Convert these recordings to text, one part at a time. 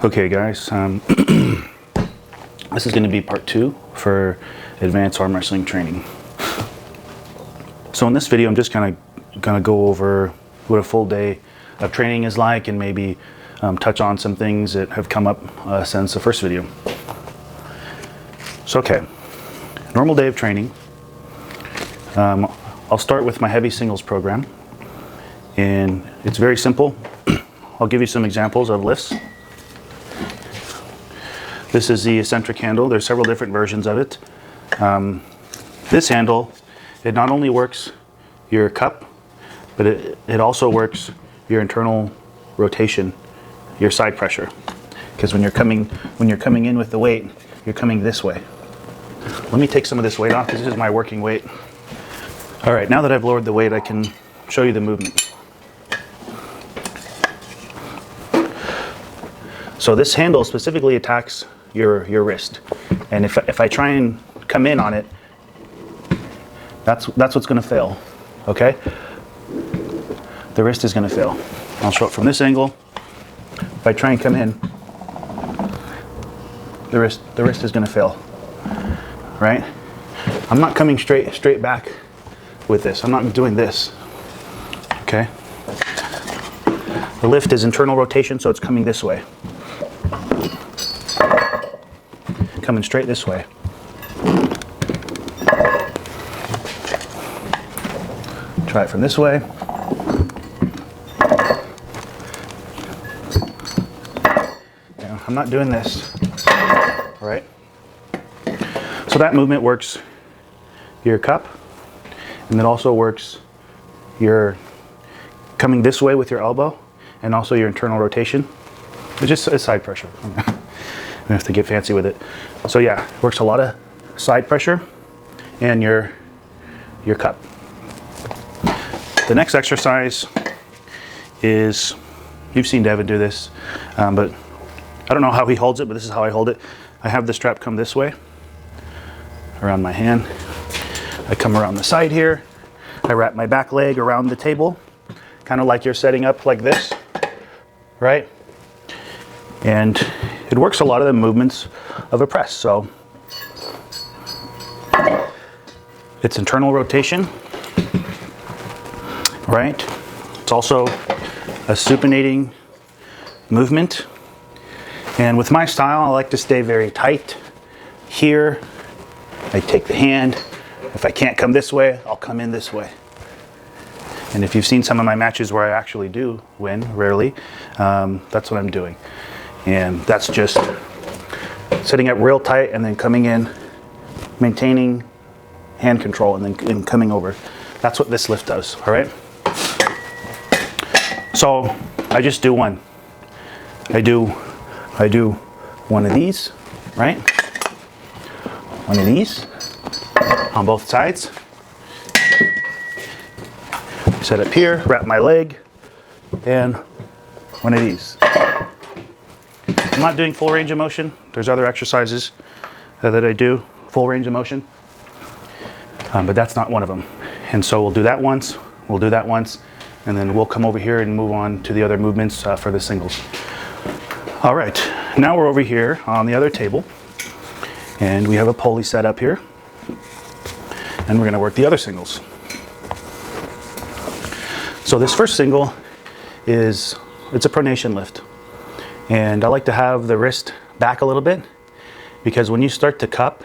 Okay guys, this is going to be part 2 for advanced arm wrestling training. So in this video I'm just kind of going to go over what a full day of training is like and maybe touch on some things that have come up since the first video. So okay, normal day of training. I'll start with my heavy singles program, and it's very simple. I'll give you some examples of lifts. This is the eccentric handle. There's several different versions of it. This handle, it not only works your cup, but it also works your internal rotation, your side pressure. Because when you're coming in with the weight, you're coming this way. Let me take some of this weight off because this is my working weight. All right, now that I've lowered the weight, I can show you the movement. So this handle specifically attacks your wrist, and if I try and come in on it, that's what's going to fail. Okay, the wrist is going to fail. I'll show it from this angle. If I try and come in, the wrist is going to fail. Right? I'm not coming straight back with this. I'm not doing this. Okay. The lift is internal rotation, so it's coming this way. Coming straight this way. Try it from this way. Yeah, I'm not doing this. All right. So that movement works your cup, and it also works your coming this way with your elbow, and also your internal rotation. It's just a side pressure. I have to get fancy with it. So yeah, works a lot of side pressure and your cup. The next exercise is, you've seen Devin do this, but I don't know how he holds it, but this is how I hold it. I have the strap come this way around my hand. I come around the side here. I wrap my back leg around the table, kind of like you're setting up like this, right? And it works a lot of the movements of a press. So it's internal rotation, right? It's also a supinating movement. And with my style, I like to stay very tight. Here, I take the hand. If I can't come this way, I'll come in this way. And if you've seen some of my matches where I actually do win, rarely, that's what I'm doing. And that's just sitting up real tight and then coming in, maintaining hand control, and then coming over. That's what this lift does, all right? So I just do one. I do one of these, right? One of these on both sides. Set up here, wrap my leg, and one of these. I'm not doing full range of motion. There's other exercises that I do full range of motion, but that's not one of them. And so we'll do that once, and then we'll come over here and move on to the other movements for the singles. All right, now we're over here on the other table, and we have a pulley set up here, and we're gonna work the other singles. So this first single it's a pronation lift. And I like to have the wrist back a little bit, because when you start to cup,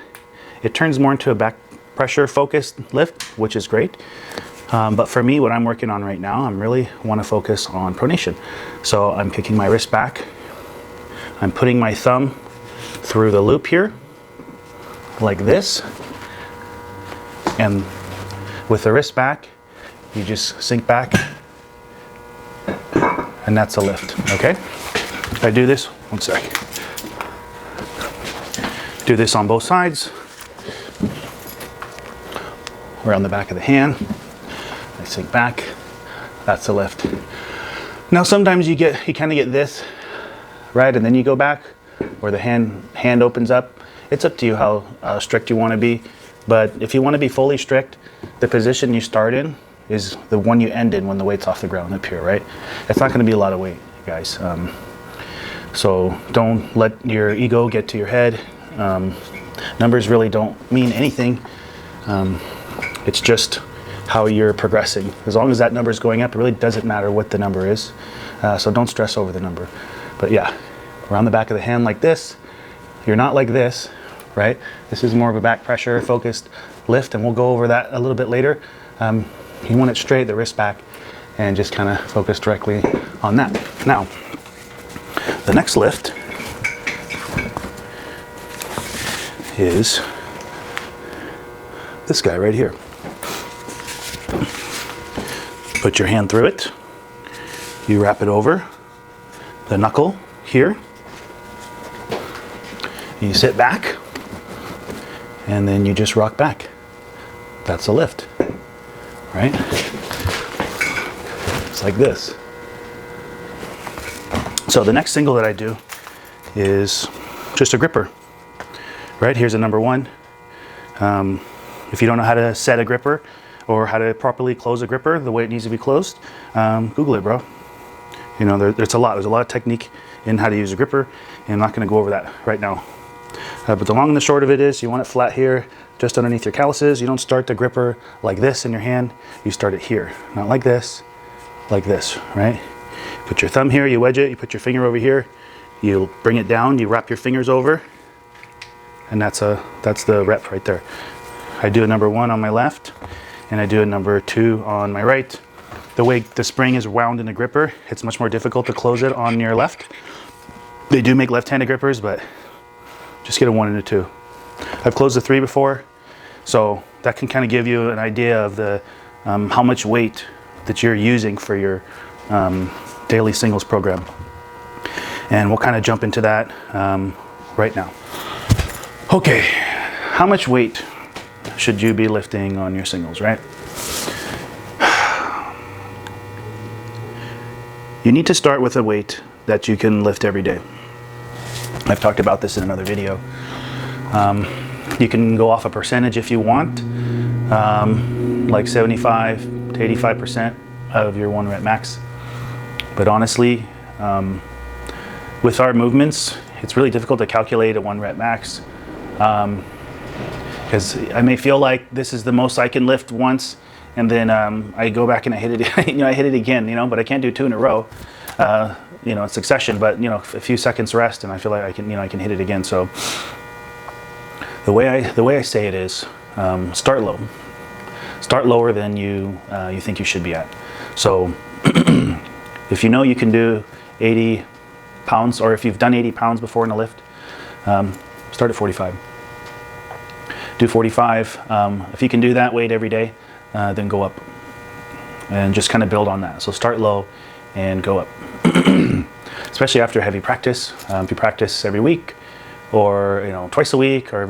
it turns more into a back pressure focused lift, which is great. But for me, what I'm working on right now, I really want to focus on pronation. So I'm kicking my wrist back. I'm putting my thumb through the loop here, like this. And with the wrist back, you just sink back, and that's a lift, okay? I do this, one sec. Do this on both sides. Around the back of the hand. I sink back. That's a lift. Now sometimes you kind of get this, right? And then you go back, or the hand opens up. It's up to you how strict you want to be. But if you want to be fully strict, the position you start in is the one you end in when the weight's off the ground up here, right? It's not going to be a lot of weight, guys. So don't let your ego get to your head. Numbers really don't mean anything. It's just how you're progressing. As long as that number is going up, it really doesn't matter what the number is. So don't stress over the number. But yeah, around the back of the hand like this. You're not like this, right? This is more of a back pressure focused lift, and we'll go over that a little bit later. You want it straight, the wrist back, and just kind of focus directly on that. Now, the next lift is this guy right here. Put your hand through it. You wrap it over the knuckle here. You sit back, and then you just rock back. That's a lift, right? It's like this. So the next single that I do is just a gripper, right? Here's a number one. If you don't know how to set a gripper or how to properly close a gripper the way it needs to be closed, Google it, bro. You know, there's a lot of technique in how to use a gripper, and I'm not going to go over that right now. But the long and the short of it is, you want it flat here, just underneath your calluses. You don't start the gripper like this in your hand. You start it here, not like this, right? Put your thumb here, you wedge it, you put your finger over here, you bring it down, you wrap your fingers over, and that's the rep right there. I do a number one on my left, and I do a number two on my right. The way the spring is wound in the gripper, it's much more difficult to close it on your left. They do make left-handed grippers, but just get a one and a two. I've closed a three before, so that can kind of give you an idea of the how much weight that you're using for your daily singles program. And we'll kind of jump into that right now. Okay, how much weight should you be lifting on your singles, right? You need to start with a weight that you can lift every day. I've talked about this in another video. You can go off a percentage if you want, like 75 to 85% of your 1 rep max. But honestly, with our movements, it's really difficult to calculate a 1 rep max, because I may feel like this is the most I can lift once, and then I go back and I hit it, I hit it again, but I can't do 2 in a row, in succession. But a few seconds rest, and I feel like I can hit it again. So the way I say it is, start low, start lower than you think you should be at. So if you know you can do 80 pounds, or if you've done 80 pounds before in a lift, start at 45. Do 45. If you can do that weight every day, then go up and just kind of build on that. So start low and go up. Especially after heavy practice. If you practice every week, or twice a week, or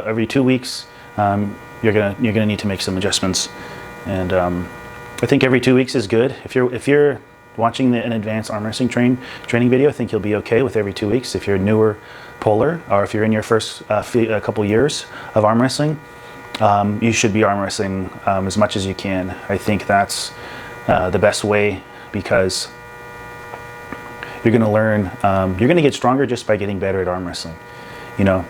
every 2 weeks, you're gonna need to make some adjustments. And I think every 2 weeks is good. If you're watching an advanced arm wrestling training video, I think you'll be okay with every 2 weeks. If you're newer polar, or if you're in your first couple years of arm wrestling, you should be arm wrestling as much as you can. I think that's the best way, because you're going to learn, you're going to get stronger just by getting better at arm wrestling.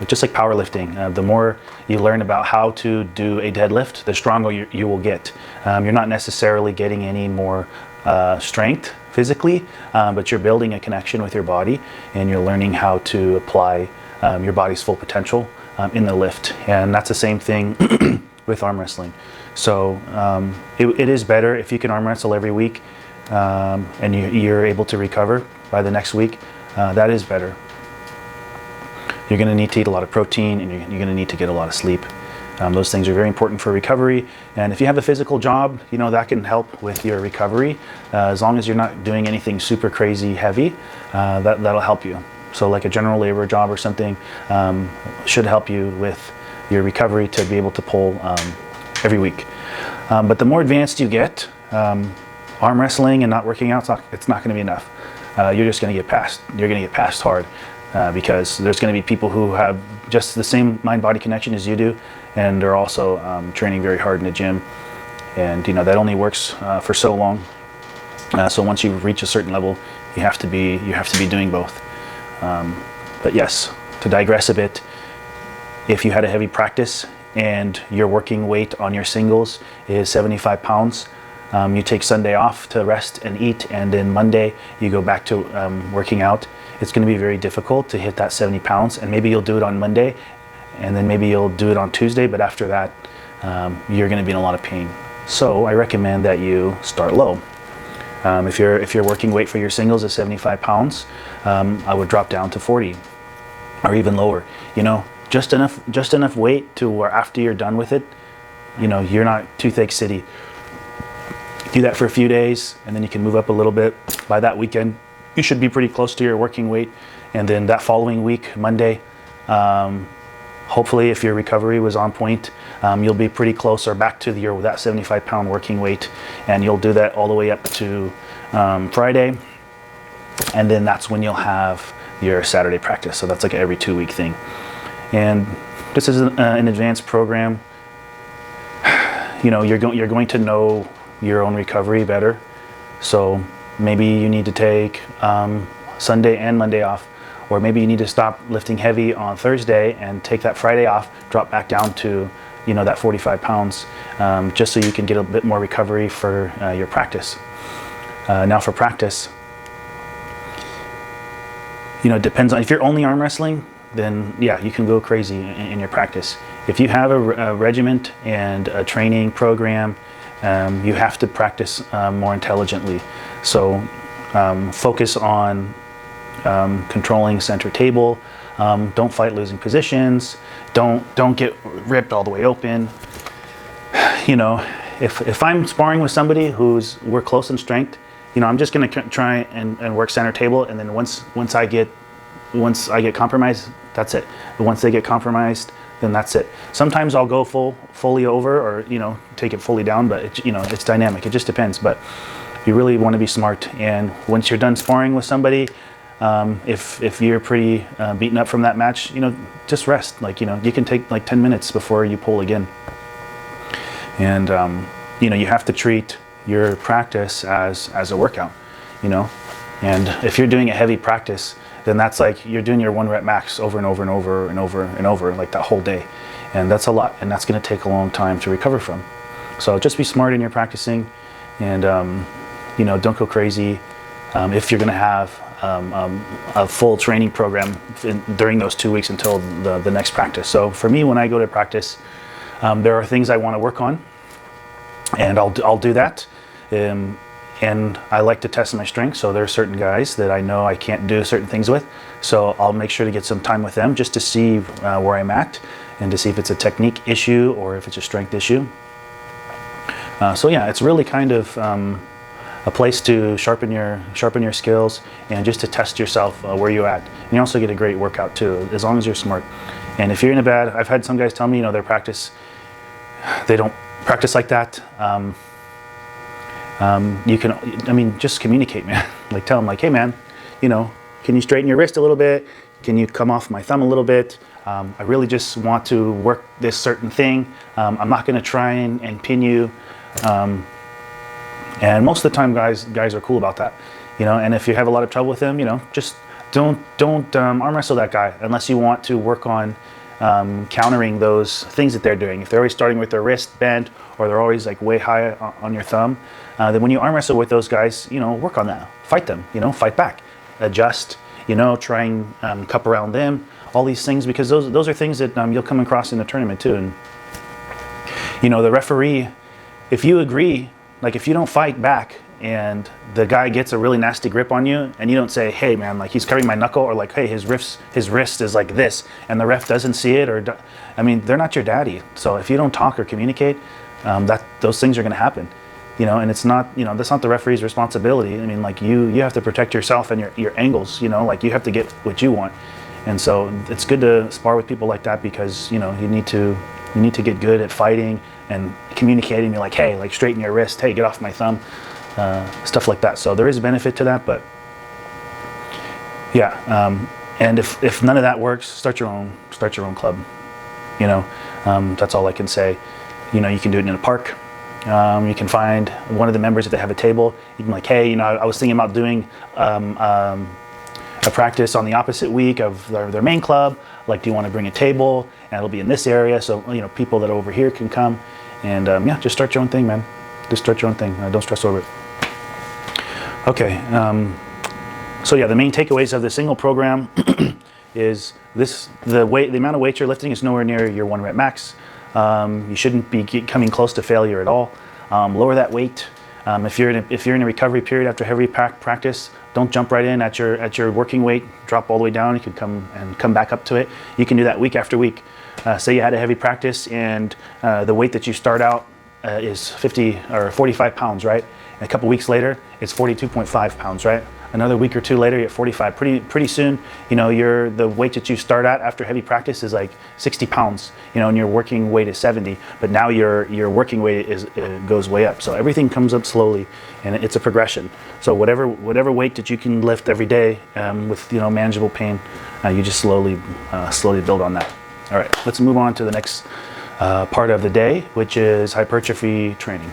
Just like powerlifting, the more you learn about how to do a deadlift, the stronger you will get. You're not necessarily getting any more strength physically, but you're building a connection with your body, and you're learning how to apply your body's full potential in the lift. And that's the same thing with arm wrestling. So it is better if you can arm wrestle every week, and you're able to recover by the next week. That is better. You're going to need to eat a lot of protein, and you're going to need to get a lot of sleep. Those things are very important for recovery. And if you have a physical job, that can help with your recovery. As long as you're not doing anything super crazy heavy, that'll help you. So like a general labor job or something should help you with your recovery to be able to pull every week. But the more advanced you get, arm wrestling and not working out, it's not going to be enough. You're just going to get passed. You're going to get passed hard, because there's going to be people who have just the same mind-body connection as you do, and they're also training very hard in the gym. And that only works for so long. So once you reach a certain level, you have to be doing both. But yes, to digress a bit, if you had a heavy practice and your working weight on your singles is 75 pounds, you take Sunday off to rest and eat, and then Monday you go back to working out, it's going to be very difficult to hit that 70 pounds. And maybe you'll do it on Monday, and then maybe you'll do it on Tuesday, but after that, you're going to be in a lot of pain. So I recommend that you start low. If your working weight for your singles is 75 pounds, I would drop down to 40 or even lower. You know, just enough weight to where after you're done with it, you know, you're not toothache city. Do that for a few days, and then you can move up a little bit. By that weekend, you should be pretty close to your working weight. And then that following week, Monday, hopefully if your recovery was on point, you'll be pretty close or back to that 75 pound working weight. And you'll do that all the way up to Friday. And then that's when you'll have your Saturday practice. So that's like an every 2 week thing. And this is an advanced program. You know, you're going to know your own recovery better. So maybe you need to take Sunday and Monday off, or maybe you need to stop lifting heavy on Thursday and take that Friday off, drop back down to, you know, that 45 pounds, just so you can get a bit more recovery for your practice. Now for practice, you know, it depends on, if you're only arm wrestling, then yeah, you can go crazy in your practice. If you have a regiment and a training program, you have to practice more intelligently. So focus on controlling center table. Don't fight losing positions. Don't get ripped all the way open. You know, if I'm sparring with somebody we're close in strength, you know, I'm just going to try and work center table, and then once I get compromised, that's it. But once they get compromised, then that's it. Sometimes I'll go fully over, or, you know, take it fully down, but you know, it's dynamic. It just depends. But you really want to be smart. And once you're done sparring with somebody, if you're pretty beaten up from that match, you know, just rest. Like, you know, you can take like 10 minutes before you pull again. And you know, you have to treat your practice as a workout, you know. And if you're doing a heavy practice, then that's like you're doing your 1 rep max over and over and over and over and over, like that whole day. And that's a lot, and that's going to take a long time to recover from. So just be smart in your practicing, and you know, don't go crazy. If you're going to have a full training program during those 2 weeks until the next practice. So for me, when I go to practice, there are things I want to work on, and I'll do that. And I like to test my strength. So there are certain guys that I know I can't do certain things with. So I'll make sure to get some time with them just to see where I'm at, and to see if it's a technique issue or if it's a strength issue. So yeah, it's really kind of a place to sharpen your skills, and just to test yourself where you're at. And you also get a great workout too, as long as you're smart. And if you're in a bad, I've had some guys tell me, you know, they don't practice like that. You can, I mean, just communicate, man. Like, tell them, like, hey man, you know, can you straighten your wrist a little bit? Can you come off my thumb a little bit? I really just want to work this certain thing. I'm not going to try and pin you. And most of the time guys are cool about that, you know. And if you have a lot of trouble with them, you know, just don't arm wrestle that guy unless you want to work on countering those things that they're doing. If they're always starting with their wrist bent, or they're always like way high on your thumb, then when you arm wrestle with those guys, you know, work on that. Fight them, you know, fight back, adjust, you know, try and cup around them, all these things, because those are things that you'll come across in the tournament too. And you know, the referee, if you agree, like if you don't fight back and the guy gets a really nasty grip on you, and you don't say, hey man, like he's covering my knuckle, or like, hey, his wrist is like this, and the ref doesn't see it, or I mean, they're not your daddy. So if you don't talk or communicate, those things are going to happen, you know. And it's not, you know, that's not the referee's responsibility. I mean, like you have to protect yourself and your angles, you know, like you have to get what you want. And so it's good to spar with people like that, because you know, you need to get good at fighting and communicating. You're like, hey, like straighten your wrist, hey, get off my thumb, stuff like that. So there is a benefit to that, but yeah. And if none of that works, start your own club, you know. That's all I can say. You know, you can do it in a park. You can find one of the members, if they have a table, you can like, hey, you know, I was thinking about doing a a practice on the opposite week of their main club. Like, do you want to bring a table and it'll be in this area, so people that are over here can come, and yeah, just start your own thing, man. Just start your own thing. Don't stress over it. Okay. So yeah, the main takeaways of the single program is this: the amount of weight you're lifting is nowhere near your 1 rep max. You shouldn't be coming close to failure at all. Lower that weight. If you're in a recovery period after heavy practice, don't jump right in at your working weight. Drop all the way down. You can come back up to it. You can do that week after week. Say you had a heavy practice and the weight that you start out is 50 or 45 pounds, right? And a couple weeks later, it's 42.5 pounds, right? Another week or two later, you're at 45. Pretty soon, the weight that you start at after heavy practice is like 60 pounds, and your working weight is 70. But now your working weight goes way up. So everything comes up slowly, and it's a progression. So whatever weight that you can lift every day with manageable pain, you just slowly build on that. All right, let's move on to the next part of the day, which is hypertrophy training.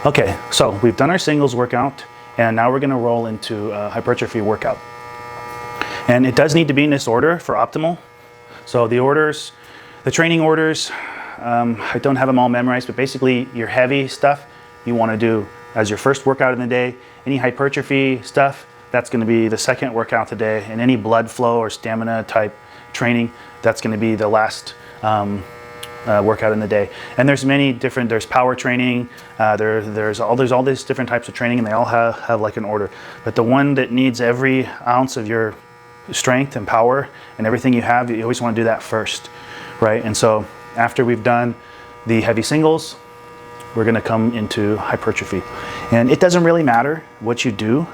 Okay, so we've done our singles workout. And now we're going to roll into a hypertrophy workout. And it does need to be in this order for optimal. So the training orders, I don't have them all memorized, but basically your heavy stuff you want to do as your first workout in the day. Any hypertrophy stuff, that's going to be the second workout of the day. And any blood flow or stamina type training, that's going to be the last workout in the day. And there's there's power training, there's all these different types of training, and they all have like an order. But the one that needs every ounce of your strength and power and everything you have, you always want to do that first, right? And so after we've done the heavy singles, we're going to come into hypertrophy. And it doesn't really matter what you do.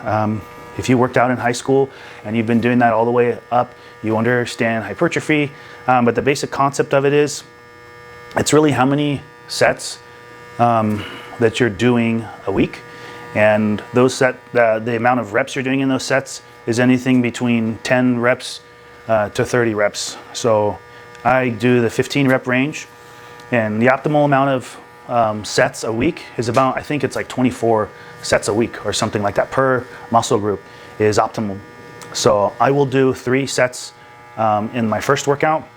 If you worked out in high school and you've been doing that all the way up, you understand hypertrophy. But the basic concept of it is, it's really how many sets that you're doing a week, and the amount of reps you're doing in those sets is anything between 10 reps to 30 reps. So I do the 15 rep range, and the optimal amount of sets a week is about, I think it's like 24 sets a week or something like that per muscle group is optimal. So I will do 3 sets in my first workout.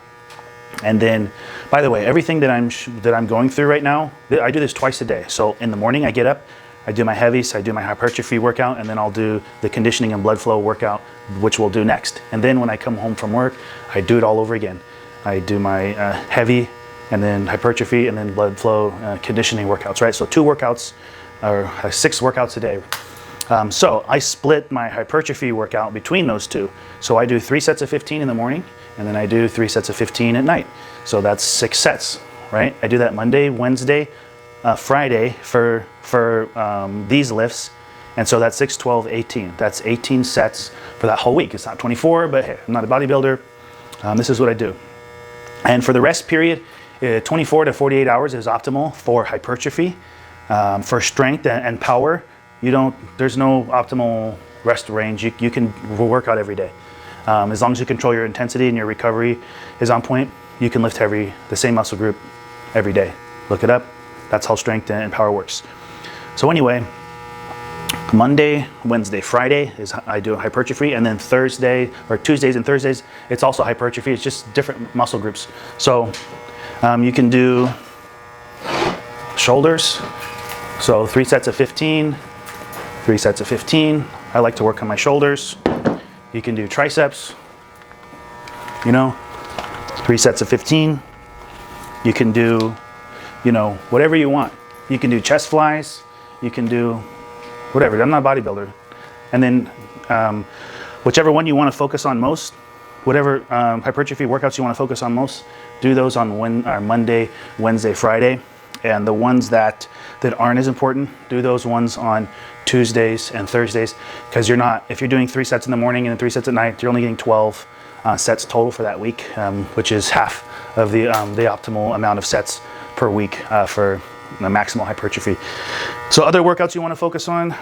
And then, by the way, everything that I'm going through right now, I do this twice a day. So in the morning, I get up, I do my heavies, I do my hypertrophy workout, and then I'll do the conditioning and blood flow workout, which we'll do next. And then when I come home from work, I do it all over again. I do my heavy, and then hypertrophy, and then blood flow conditioning workouts, right? So 2 workouts, or 6 workouts a day. So I split my hypertrophy workout between those 2. So I do 3 sets of 15 in the morning, and then I do 3 sets of 15 at night. So that's 6 sets, right? I do that Monday, Wednesday, Friday for these lifts. And so that's 6, 12, 18. That's 18 sets for that whole week. It's not 24, but hey, I'm not a bodybuilder. This is what I do. And for the rest period, 24 to 48 hours is optimal for hypertrophy. For strength and power, there's no optimal rest range. You can work out every day. As long as you control your intensity and your recovery is on point, you can lift the same muscle group every day. Look it up. That's how strength and power works. So anyway, Monday, Wednesday, Friday I do hypertrophy, and then Tuesdays and Thursdays, it's also hypertrophy. It's just different muscle groups. So you can do shoulders. So 3 sets of 15, 3 sets of 15. I like to work on my shoulders. You can do triceps, 3 sets of 15. You can do, whatever you want. You can do chest flies. You can do whatever. I'm not a bodybuilder. And then whichever one you want to focus on most, whatever hypertrophy workouts you want to focus on most, do those on Monday, Wednesday, Friday. And the ones that aren't as important, do those ones on Tuesdays and Thursdays, because if you're doing 3 sets in the morning and then 3 sets at night, you're only getting 12 sets total for that week, which is half of the optimal amount of sets per week for the maximal hypertrophy. So other workouts you want to focus on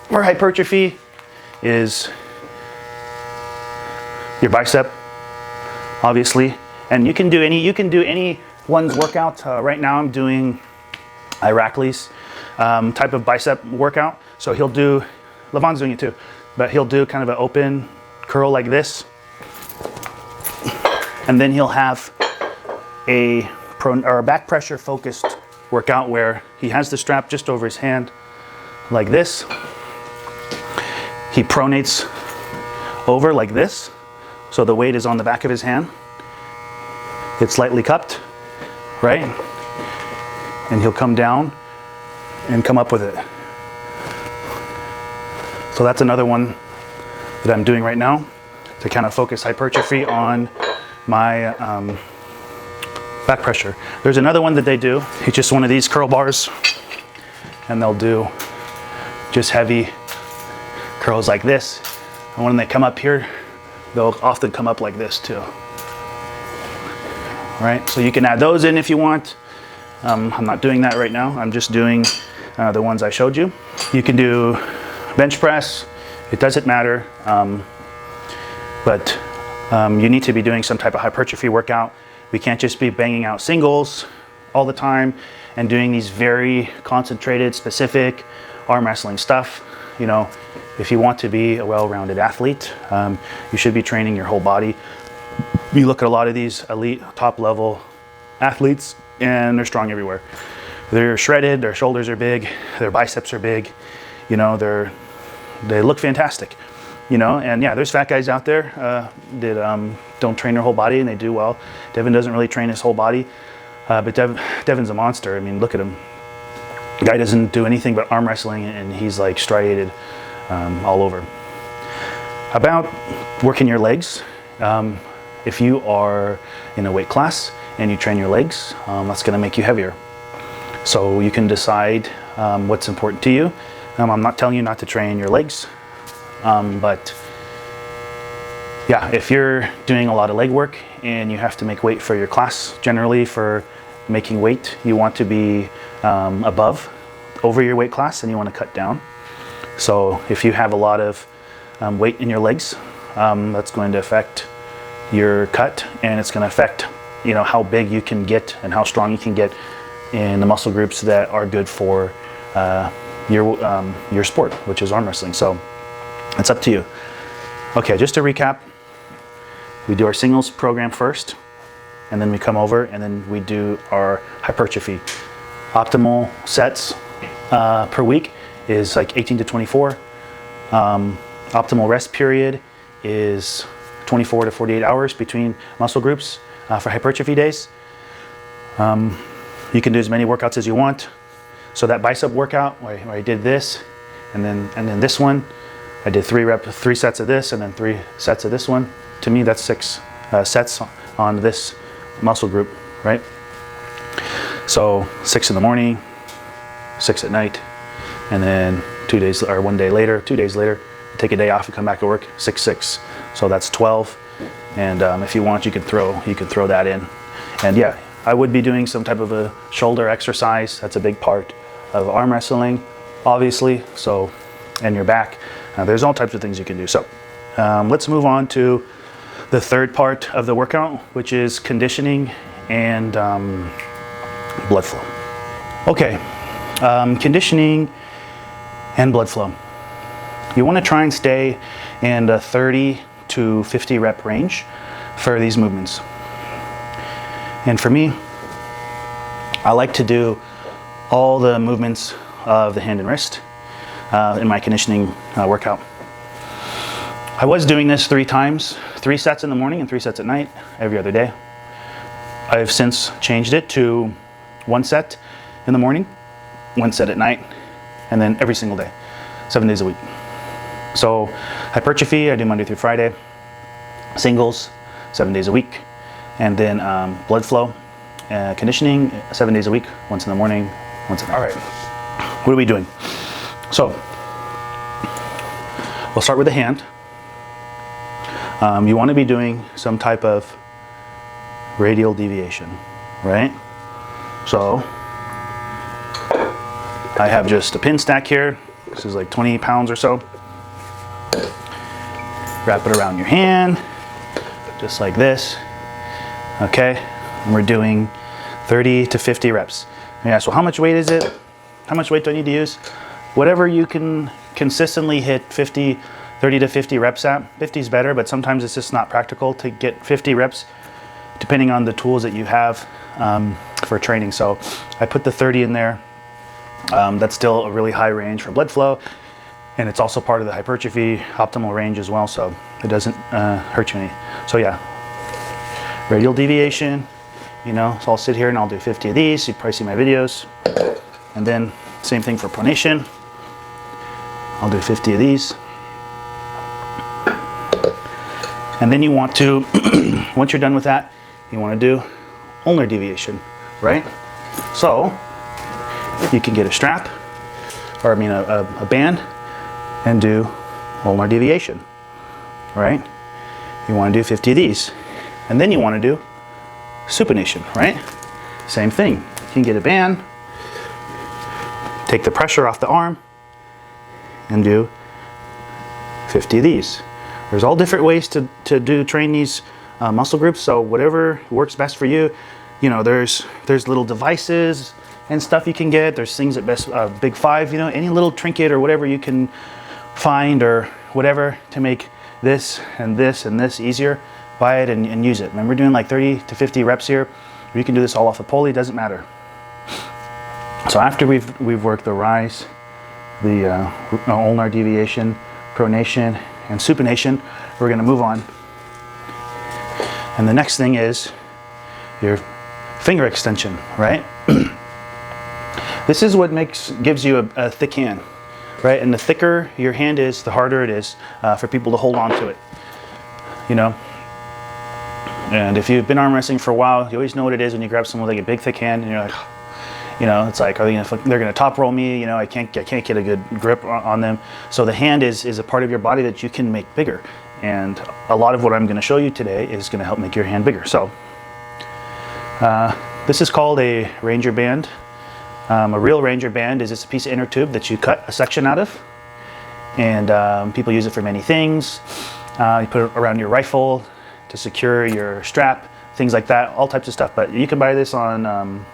for hypertrophy is your bicep, obviously, and you can do any one's workout. Right now I'm doing Irakli's type of bicep workout. So Levon's doing it too, but he'll do kind of an open curl like this, and then he'll have a back pressure focused workout where he has the strap just over his hand like this. He pronates over like this, so the weight is on the back of his hand. It's slightly cupped, right? And he'll come down and come up with it. So that's another one that I'm doing right now to kind of focus hypertrophy on my back pressure. There's another one that they do. It's just one of these curl bars, and they'll do just heavy curls like this. And when they come up here, they'll often come up like this too. Right? So you can add those in if you want. I'm not doing that right now. I'm just doing the ones I showed you. You can do bench press. It doesn't matter. But you need to be doing some type of hypertrophy workout. We can't just be banging out singles all the time and doing these very concentrated, specific arm wrestling stuff. You know, if you want to be a well-rounded athlete, you should be training your whole body. You look at a lot of these elite, top-level athletes, and they're strong everywhere. They're shredded, their shoulders are big, their biceps are big, you know, they look fantastic. You know, and yeah, there's fat guys out there that don't train their whole body and they do well. Devin doesn't really train his whole body, but Devin's a monster. I mean, look at him. The guy doesn't do anything but arm wrestling, and he's like striated all over. About working your legs, if you are in a weight class and you train your legs, that's going to make you heavier. So you can decide what's important to you. I'm not telling you not to train your legs. But yeah, if you're doing a lot of leg work and you have to make weight for your class, generally for making weight, you want to be over your weight class, and you want to cut down. So if you have a lot of weight in your legs, that's going to affect your cut, and it's going to affect, you know, how big you can get and how strong you can get in the muscle groups that are good for your sport, which is arm wrestling. So it's up to you. Okay, just to recap, we do our singles program first, and then we come over and then we do our hypertrophy. Optimal sets per week is like 18 to 24. Optimal rest period is 24 to 48 hours between muscle groups for hypertrophy days. You can do as many workouts as you want. So that bicep workout where I did this, and then this one, I did 3 sets of this and then 3 sets of this one. To me, that's 6 sets on this muscle group, right? So 6 in the morning, 6 at night, and then 2 days or 1 day later, 2 days later, take a day off and come back to work, 6, 6. So that's 12. And if you want, you can throw that in. And yeah, I would be doing some type of a shoulder exercise. That's a big part of arm wrestling, obviously. So, and your back. There's all types of things you can do. So let's move on to the third part of the workout, which is conditioning and blood flow. Okay, conditioning and blood flow. You want to try and stay in the 30 to 50 rep range for these movements. And for me, I like to do all the movements of the hand and wrist in my conditioning workout. I was doing this 3 times, 3 sets in the morning and 3 sets at night, every other day. I've since changed it to 1 set in the morning, 1 set at night, and then every single day, 7 days a week. So hypertrophy, I do Monday through Friday, singles, 7 days a week, and then blood flow, conditioning, 7 days a week, once in the morning, once at night. All right, what are we doing? So we'll start with the hand. You want to be doing some type of radial deviation, right? So I have just a pin stack here. This is like 20 pounds or so. Wrap it around your hand, just like this. Okay, and we're doing 30 to 50 reps. Yeah, so how much weight is it? How much weight do I need to use? Whatever you can consistently hit 50 30 to 50 reps at. 50 is better, but sometimes it's just not practical to get 50 reps depending on the tools that you have for training. So I put the 30 in there. That's still a really high range for blood flow, and it's also part of the hypertrophy optimal range as well, so it doesn't hurt you any. So yeah, radial deviation, you know, so I'll sit here and I'll do 50 of these. You probably see my videos. And then same thing for pronation. I'll do 50 of these. And then you want to, once you're done with that, you want to do ulnar deviation, right? So you can get a strap, or I mean a band, and do ulnar deviation, right? You want to do 50 of these. And then you want to do supination, right? Same thing. You can get a band, take the pressure off the arm, and do 50 of these. There's all different ways to train these muscle groups, so whatever works best for you. You know, there's little devices and stuff you can get. There's things at Best Big Five, you know, any little trinket or whatever you can find or whatever to make this and this and this easier. Buy it and use it. Remember, doing like 30 to 50 reps here. You can do this all off a pulley, doesn't matter. So after we've worked the rise, the ulnar deviation, pronation, and supination, we're going to move on. And the next thing is your finger extension, right? This is what gives you a thick hand, right? And the thicker your hand is, the harder it is for people to hold on to it, you know? And if you've been arm wrestling for a while, you always know what it is when you grab someone with like a big thick hand and you're like, you know, it's like, they're gonna top roll me, you know, I can't get a good grip on them. So the hand is a part of your body that you can make bigger. And a lot of what I'm gonna show you today is gonna help make your hand bigger. So this is called a Ranger band. A real Ranger band is just a piece of inner tube that you cut a section out of. And people use it for many things. You put it around your rifle to secure your strap, things like that, all types of stuff. But you can buy this on,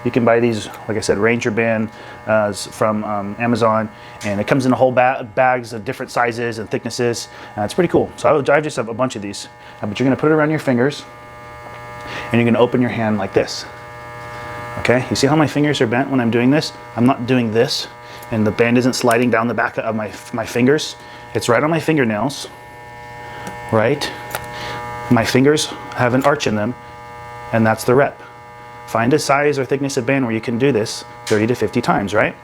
you can buy these, like I said, Ranger band from Amazon, and it comes in a whole bags of different sizes and thicknesses. It's pretty cool. So I just have a bunch of these. But you're gonna put it around your fingers, and you're gonna open your hand like this. Okay, you see how my fingers are bent when I'm doing this? I'm not doing this, and the band isn't sliding down the back of my fingers. It's right on my fingernails, right? My fingers have an arch in them, and that's the rep. Find a size or thickness of band where you can do this 30 to 50 times, right?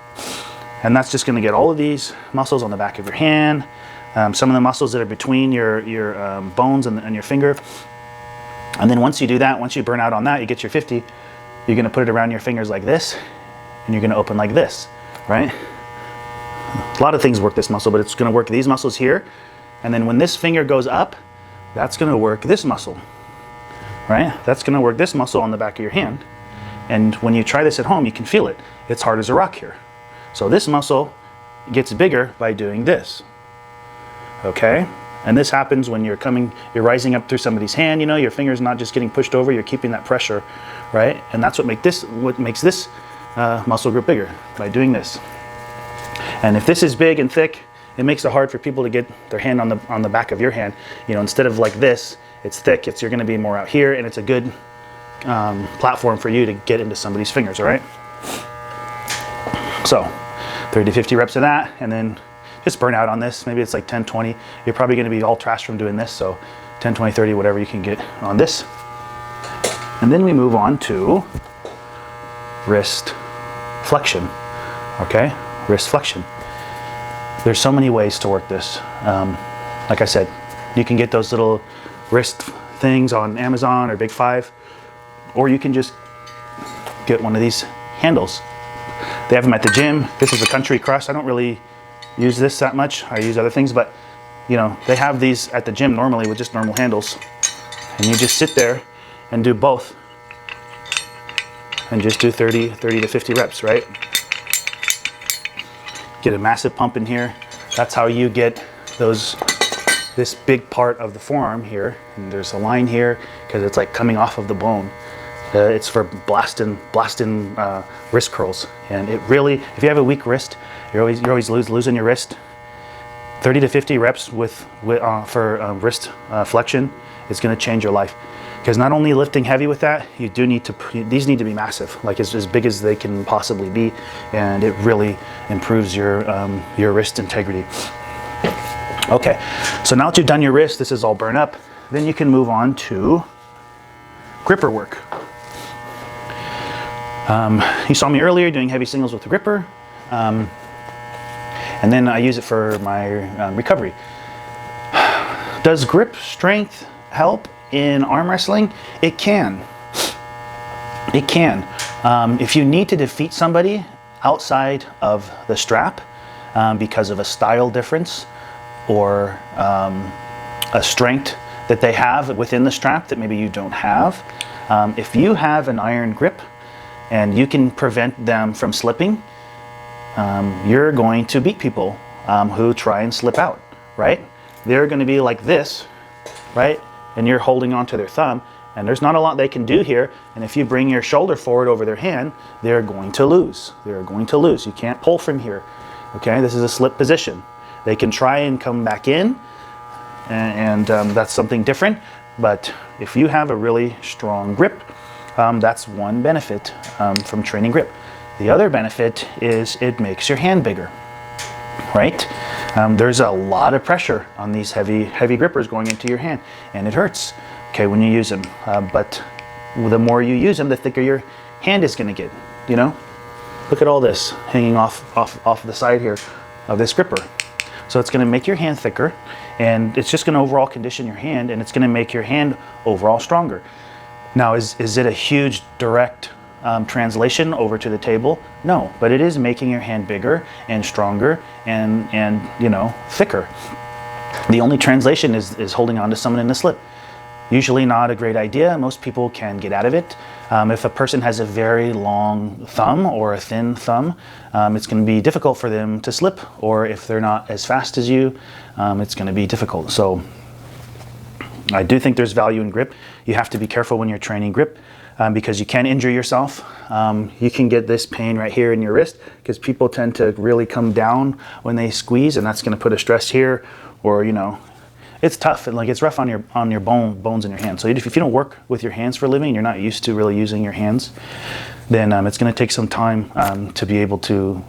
And that's just gonna get all of these muscles on the back of your hand, some of the muscles that are between your bones and your finger. And then once you do that, once you burn out on that, you get your 50, you're gonna put it around your fingers like this, and you're gonna open like this, right? A lot of things work this muscle, but it's gonna work these muscles here. And then when this finger goes up, that's gonna work this muscle, right? That's gonna work this muscle on the back of your hand. And when you try this at home, you can feel it. It's hard as a rock here. So this muscle gets bigger by doing this, okay? And this happens when you're rising up through somebody's hand, you know, your finger's not just getting pushed over, you're keeping that pressure, right? And that's what makes this muscle group bigger, by doing this. And if this is big and thick, it makes it hard for people to get their hand on the back of your hand. You know, instead of like this, it's thick, you're gonna be more out here, and it's a good platform for you to get into somebody's fingers, all right? So 30 to 50 reps of that, and then just burn out on this. Maybe it's like 10, 20. You're probably gonna be all trashed from doing this, so 10, 20, 30, whatever you can get on this. And then we move on to wrist flexion, okay? Wrist flexion. There's so many ways to work this. Like I said, you can get those little wrist things on Amazon or Big Five, or you can just get one of these handles. They have them at the gym. This is a country crush. I don't really use this that much. I use other things, but you know, they have these at the gym normally with just normal handles. And you just sit there and do both. And just do 30 to 50 reps, right? Get a massive pump in here. That's how you get this big part of the forearm here. And there's a line here because it's like coming off of the bone. It's for blasting wrist curls. And it really, if you have a weak wrist, you're always losing your wrist. 30 to 50 reps for wrist flexion is going to change your life. Because not only lifting heavy with that, you do need to, these need to be massive, like as big as they can possibly be, and it really improves your wrist integrity. Okay, so now that you've done your wrist, this is all burned up, then you can move on to gripper work. You saw me earlier doing heavy singles with the gripper, and then I use it for my recovery. Does grip strength help in arm wrestling? It can. It can. If you need to defeat somebody outside of the strap because of a style difference or a strength that they have within the strap that maybe you don't have, if you have an iron grip and you can prevent them from slipping, you're going to beat people who try and slip out, right? They're going to be like this, right? And you're holding onto their thumb, and there's not a lot they can do here. And if you bring your shoulder forward over their hand, they're going to lose. They're going to lose. You can't pull from here. Okay, this is a slip position. They can try and come back in, and that's something different. But if you have a really strong grip, that's one benefit from training grip. The other benefit is it makes your hand bigger, right? There's a lot of pressure on these heavy grippers going into your hand, and it hurts, okay, when you use them. But the more you use them, the thicker your hand is going to get, you know? Look at all this hanging off the side here of this gripper. So it's going to make your hand thicker, and it's just going to overall condition your hand, and it's going to make your hand overall stronger. Now, is it a huge direct translation over to the table? No, but it is making your hand bigger and stronger and you know, thicker. The only translation is holding on to someone in the slip. Usually not a great idea. Most people can get out of it. If a person has a very long thumb or a thin thumb, it's going to be difficult for them to slip, or if they're not as fast as you, it's going to be difficult. So I do think there's value in grip. You have to be careful when you're training grip because you can injure yourself. You can get this pain right here in your wrist because people tend to really come down when they squeeze, and that's going to put a stress here, or you know, it's tough and like it's rough on your bones in your hands. So if you don't work with your hands for a living, you're not used to really using your hands, then it's going to take some time to be able to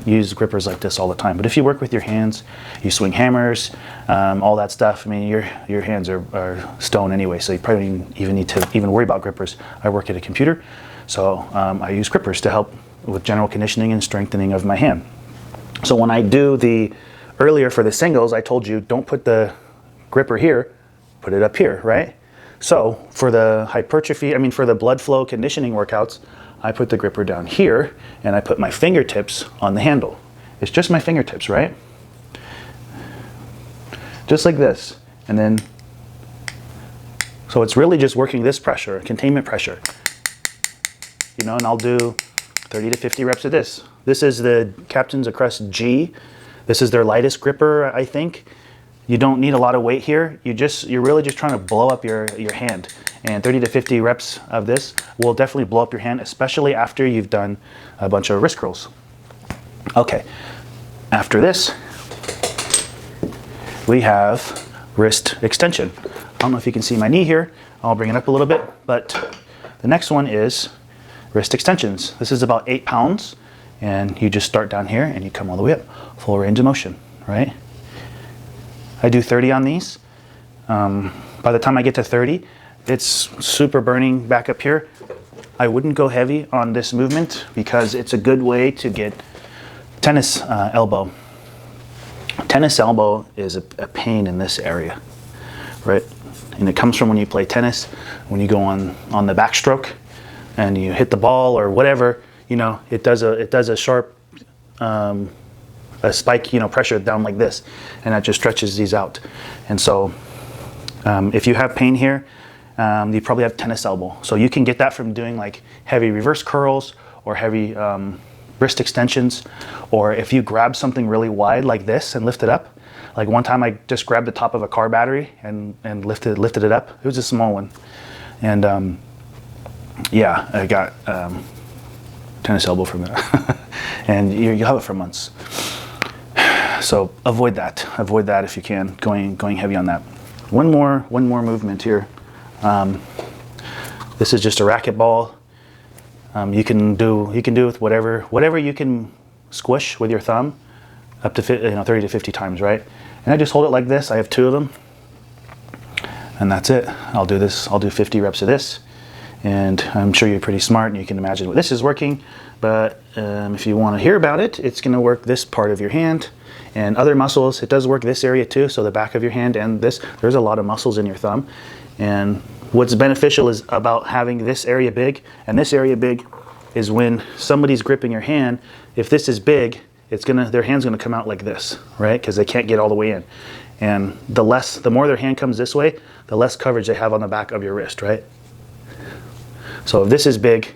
use grippers like this all the time. But if you work with your hands, you swing hammers, all that stuff, I mean, your hands are stone anyway, so you probably don't even need to worry about grippers. I work at a computer, so I use grippers to help with general conditioning and strengthening of my hand. So when I do earlier for the singles, I told you don't put the gripper here, put it up here, right? So for the hypertrophy, for the blood flow conditioning workouts, I put the gripper down here and I put my fingertips on the handle. It's just my fingertips, right? Just like this. And then, so it's really just working this pressure, containment pressure. You know, and I'll do 30 to 50 reps of this. This is the Captain's Crest G. This is their lightest gripper, I think. You don't need a lot of weight here. You're really just trying to blow up your hand. And 30 to 50 reps of this will definitely blow up your hand, especially after you've done a bunch of wrist curls. Okay, after this, we have wrist extension. I don't know if you can see my knee here. I'll bring it up a little bit, but the next one is wrist extensions. This is about 8 pounds, and you just start down here and you come all the way up. Full range of motion, right? I do 30 on these. By the time I get to 30, it's super burning back up here. I wouldn't go heavy on this movement because it's a good way to get tennis elbow. Tennis elbow is a pain in this area, right? And it comes from when you play tennis, when you go on the backstroke and you hit the ball or whatever, you know, it does a sharp a spike, you know, pressure down like this, and that just stretches these out. And so if you have pain here, you probably have tennis elbow. So you can get that from doing like heavy reverse curls or heavy wrist extensions, or if you grab something really wide like this and lift it up. Like one time I just grabbed the top of a car battery and lifted it up. It was a small one. And yeah, I got tennis elbow from that. And you'll have it for months. So avoid that if you can, going heavy on that. One more movement here. This is just a racquetball. You can do with whatever you can squish with your thumb, up to 30 to 50 times, right? And I just hold it like this. I have 2 of them, and that's it. I'll do this. I'll do 50 reps of this, and I'm sure you're pretty smart and you can imagine what this is working. But if you want to hear about it, it's going to work this part of your hand and other muscles. It does work this area too, so the back of your hand and this. There's a lot of muscles in your thumb, and what's beneficial is about having this area big and this area big is when somebody's gripping your hand. If this is big, their hand's gonna come out like this, right? Because they can't get all the way in. And the more their hand comes this way, the less coverage they have on the back of your wrist, right? So if this is big,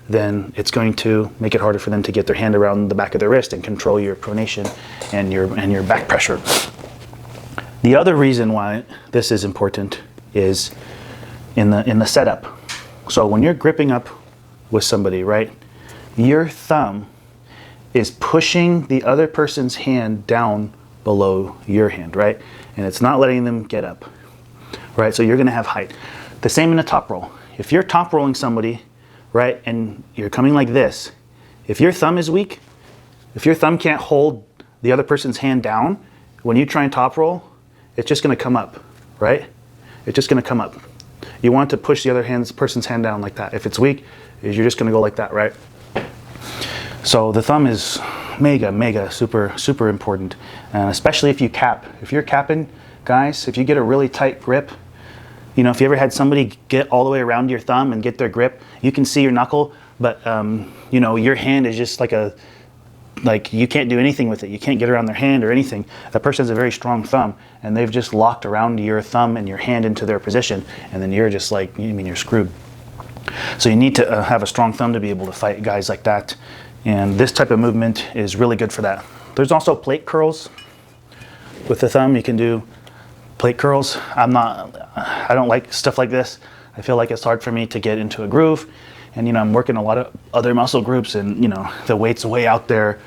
then it's going to make it harder for them to get their hand around the back of their wrist and control your pronation and your back pressure. The other reason why this is important is in the setup. So when you're gripping up with somebody, right, your thumb is pushing the other person's hand down below your hand, right? And it's not letting them get up, right? So you're gonna have height. The same in a top roll. If you're top rolling somebody, right, and you're coming like this, if your thumb is weak, if your thumb can't hold the other person's hand down, when you try and top roll, it's just gonna come up, right? It's just gonna come up. You want to push the other person's hand down like that. If it's weak, you're just gonna go like that, right? So the thumb is mega, super important. And especially if you cap. If you're capping, guys, if you get a really tight grip, you know, if you ever had somebody get all the way around your thumb and get their grip, you can see your knuckle, but you know, your hand is just like you can't do anything with it. You can't get around their hand or anything. That person has a very strong thumb, and they've just locked around your thumb and your hand into their position, and then you're just like, you're screwed. So you need to have a strong thumb to be able to fight guys like that, and this type of movement is really good for that. There's also plate curls. With the thumb, you can do plate curls. I don't like stuff like this. I feel like it's hard for me to get into a groove, and you know, I'm working a lot of other muscle groups, and you know, the weight's way out there.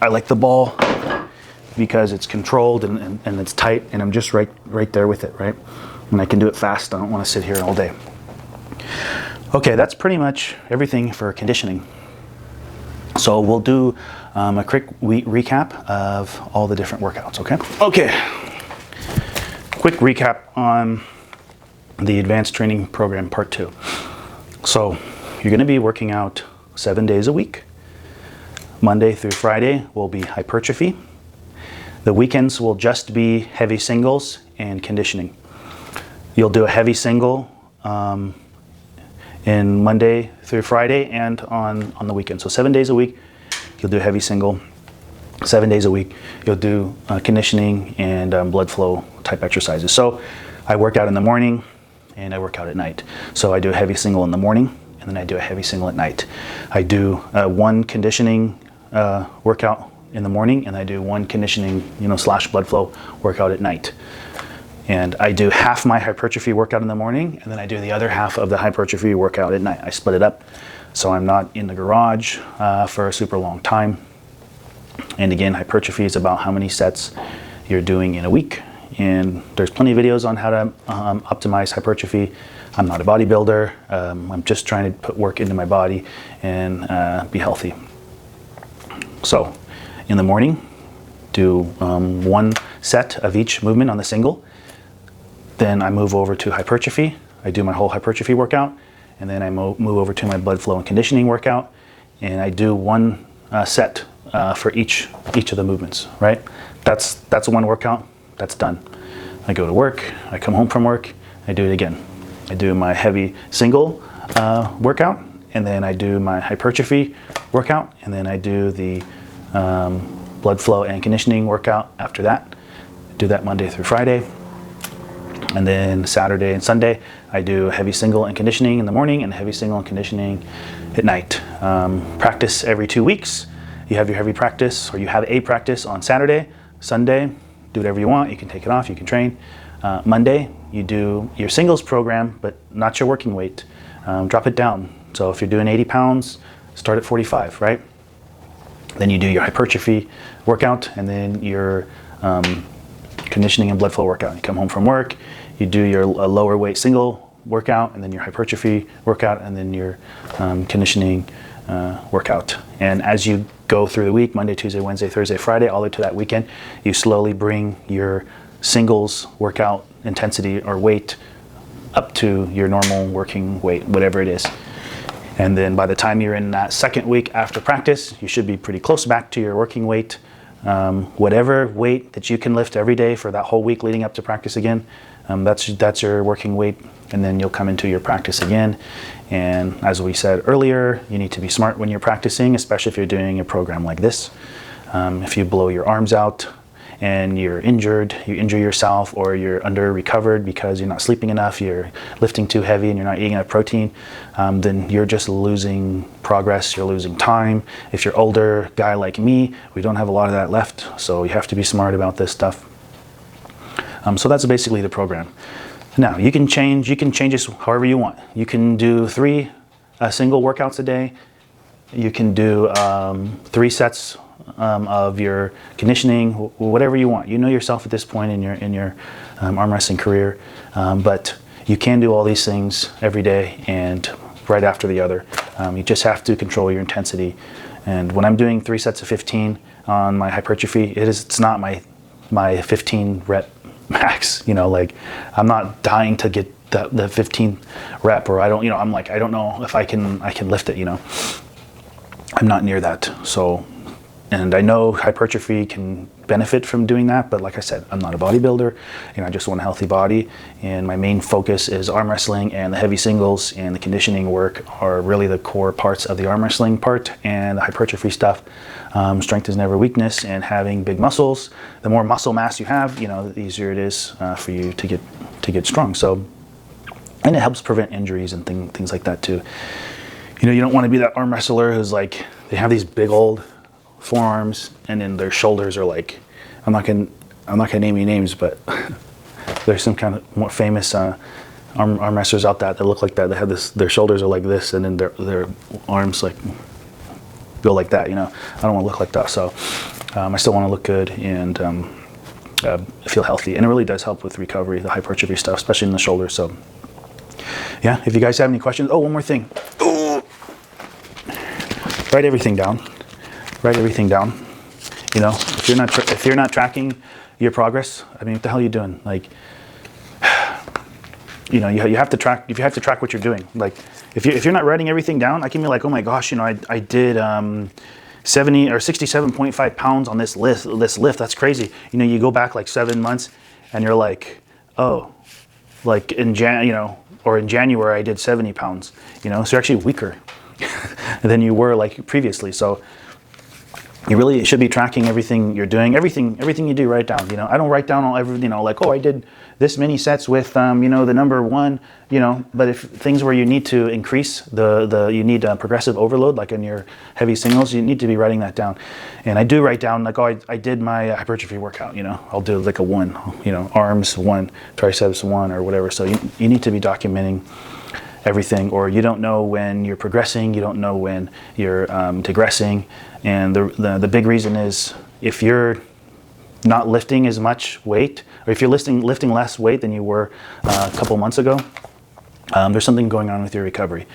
I like the ball because it's controlled and it's tight, and I'm just right there with it, right? And I can do it fast. I don't want to sit here all day. Okay, that's pretty much everything for conditioning. So we'll do a quick recap of all the different workouts, okay? Okay, quick recap on the Advanced Training Program Part 2. So you're going to be working out 7 days a week. Monday through Friday will be hypertrophy. The weekends will just be heavy singles and conditioning. You'll do a heavy single in Monday through Friday and on the weekend. So 7 days a week, you'll do a heavy single. 7 days a week, you'll do conditioning and blood flow type exercises. So I work out in the morning and I work out at night. So I do a heavy single in the morning, and then I do a heavy single at night. I do one conditioning workout in the morning, and I do one conditioning, / blood flow workout at night. And I do half my hypertrophy workout in the morning, and then I do the other half of the hypertrophy workout at night. I split it up, so I'm not in the garage for a super long time. And again, hypertrophy is about how many sets you're doing in a week. And there's plenty of videos on how to optimize hypertrophy. I'm not a bodybuilder. I'm just trying to put work into my body and be healthy. So in the morning, do one set of each movement on the single. Then I move over to hypertrophy. I do my whole hypertrophy workout, and then I move over to my blood flow and conditioning workout, and I do one set for each of the movements, right? That's one workout, that's done. I go to work, I come home from work, I do it again. I do my heavy single workout, and then I do my hypertrophy workout, and then I do the blood flow and conditioning workout after that. I do that Monday through Friday. And then Saturday and Sunday, I do a heavy single and conditioning in the morning and a heavy single and conditioning at night. Practice every 2 weeks. You have your heavy practice, or you have a practice on Saturday. Sunday, do whatever you want. You can take it off, you can train. Monday, you do your singles program, but not your working weight. Drop it down. So if you're doing 80 pounds, start at 45, right? Then you do your hypertrophy workout, and then your conditioning and blood flow workout. You come home from work, you do your lower weight single workout, and then your hypertrophy workout, and then your conditioning workout. And as you go through the week, Monday, Tuesday, Wednesday, Thursday, Friday, all the way to that weekend, you slowly bring your singles workout intensity or weight up to your normal working weight, whatever it is. And then by the time you're in that second week after practice, you should be pretty close back to your working weight. Whatever weight that you can lift every day for that whole week leading up to practice again, that's your working weight. And then you'll come into your practice again. And as we said earlier, you need to be smart when you're practicing, especially if you're doing a program like this. If you blow your arms out and you're injured, you injure yourself, or you're under recovered because you're not sleeping enough, you're lifting too heavy and you're not eating enough protein, then you're just losing progress, you're losing time. If you're older guy like me, we don't have a lot of that left, so you have to be smart about this stuff. So that's basically the program. Now you can change this however you want. You can do 3 single workouts a day. You can do 3 sets of your conditioning, whatever you want. You know yourself at this point in your arm wrestling career, but you can do all these things every day and right after the other. You just have to control your intensity. And when I'm doing 3 sets of 15 on my hypertrophy, it's not my 15 rep max. You know, like I'm not dying to get the 15 rep, or I don't know if I can lift it. You know, I'm not near that. So. And I know hypertrophy can benefit from doing that, but like I said, I'm not a bodybuilder. You know, I just want a healthy body, and my main focus is arm wrestling, and the heavy singles and the conditioning work are really the core parts of the arm wrestling part, and the hypertrophy stuff. Strength is never weakness, and having big muscles, the more muscle mass you have, you know, the easier it is for you to get strong. So, and it helps prevent injuries and things like that too. You know, you don't want to be that arm wrestler who's like, they have these big old forearms, and then their shoulders are like, I'm not gonna name any names, but there's some kind of more famous arm wrestlers out there that look like that. They have this, their shoulders are like this, and then their arms like go like that. You know, I don't want to look like that. So I still want to look good and feel healthy, and it really does help with recovery, the hypertrophy stuff, especially in the shoulders. So yeah, if you guys have any questions, one more thing. Write everything down. Write everything down. You know, if you're not tracking your progress, I mean, what the hell are you doing? Like, you know, you have to track. If you have to track what you're doing, like, if you're not writing everything down, I can be like, oh my gosh, you know, I did 70 or 67.5 pounds on this lift. That's crazy. You know, you go back like 7 months, and you're like, oh, like in January I did 70 pounds. You know, so you're actually weaker than you were like previously. So. You really should be tracking everything you're doing, everything you do. Write down. You know, I don't write down like, oh, I did this many sets with you know, the number 1. You know, but if things where you need to increase you need progressive overload, like in your heavy singles, you need to be writing that down. And I do write down like, oh, I did my hypertrophy workout. You know, I'll do like a 1. You know, arms 1, triceps 1, or whatever. So you need to be documenting everything, or you don't know when you're progressing, you don't know when you're digressing. And the big reason is if you're not lifting as much weight, or if you're lifting less weight than you were a couple months ago, there's something going on with your recovery.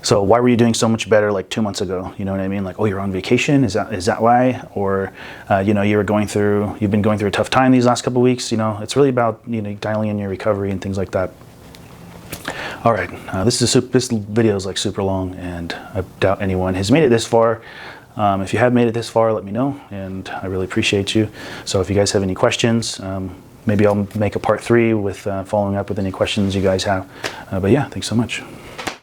So why were you doing so much better like 2 months ago? You know what I mean? Like, oh, you're on vacation? Is that why? Or you know, you've been going through a tough time these last couple weeks. You know, it's really about, you know, dialing in your recovery and things like that. All right, this video is like super long, and I doubt anyone has made it this far. If you have made it this far, let me know, and I really appreciate you. So if you guys have any questions, maybe I'll make a part 3 with following up with any questions you guys have. But yeah, thanks so much.